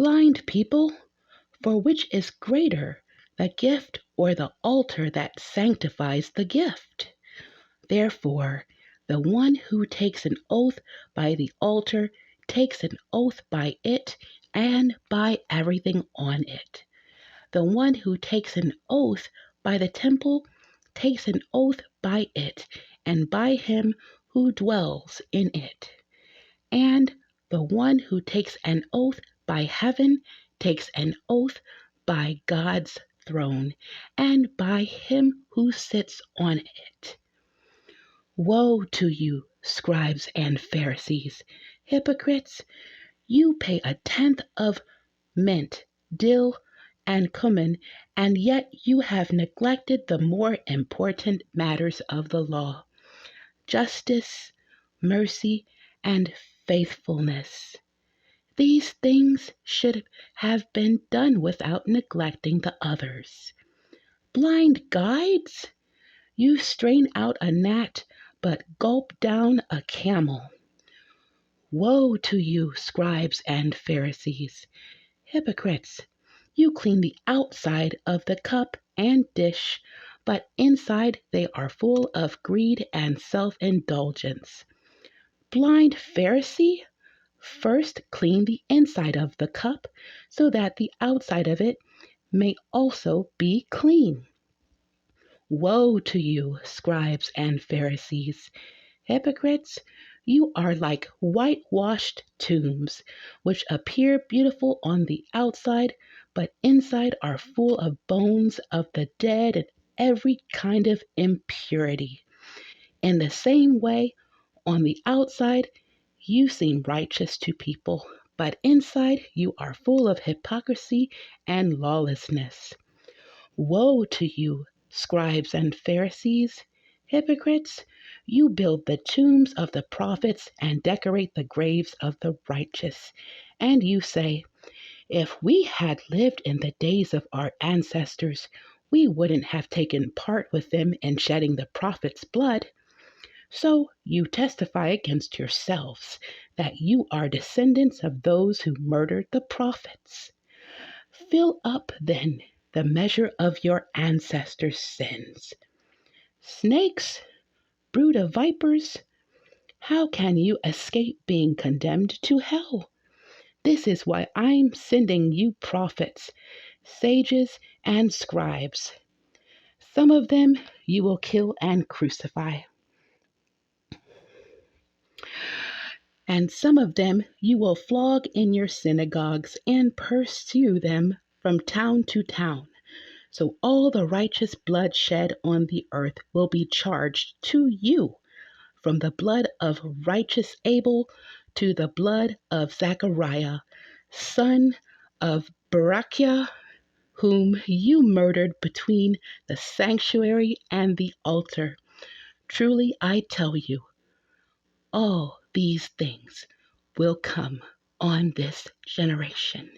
Blind people, for which is greater, the gift or the altar that sanctifies the gift? Therefore, the one who takes an oath by the altar takes an oath by it and by everything on it. The one who takes an oath by the temple takes an oath by it and by him who dwells in it. And the one who takes an oath by heaven takes an oath by God's throne and by him who sits on it. Woe to you, scribes and Pharisees, hypocrites! You pay a tenth of mint, dill, and cumin, and yet you have neglected the more important matters of the law: justice, mercy, and faithfulness. These things should have been done without neglecting the others. Blind guides! You strain out a gnat, but gulp down a camel. Woe to you, scribes and Pharisees, hypocrites! You clean the outside of the cup and dish, but inside they are full of greed and self-indulgence. Blind Pharisee, first clean the inside of the cup, so that the outside of it may also be clean. Woe to you, scribes and Pharisees, hypocrites! You are like whitewashed tombs, which appear beautiful on the outside, but inside are full of bones of the dead and every kind of impurity. In the same way, on the outside, you seem righteous to people, but inside you are full of hypocrisy and lawlessness. Woe to you, scribes and Pharisees, hypocrites! You build the tombs of the prophets and decorate the graves of the righteous. And you say, if we had lived in the days of our ancestors, we wouldn't have taken part with them in shedding the prophets' blood. So you testify against yourselves that you are descendants of those who murdered the prophets. Fill up, then, the measure of your ancestors' sins. Snakes, brood of vipers, how can you escape being condemned to hell? This is why I'm sending you prophets, sages, and scribes. Some of them you will kill and crucify, and some of them you will flog in your synagogues and pursue them from town to town. So all the righteous blood shed on the earth will be charged to you, from the blood of righteous Abel to the blood of Zechariah, son of Berechiah, whom you murdered between the sanctuary and the altar. Truly I tell you, all these things will come on this generation.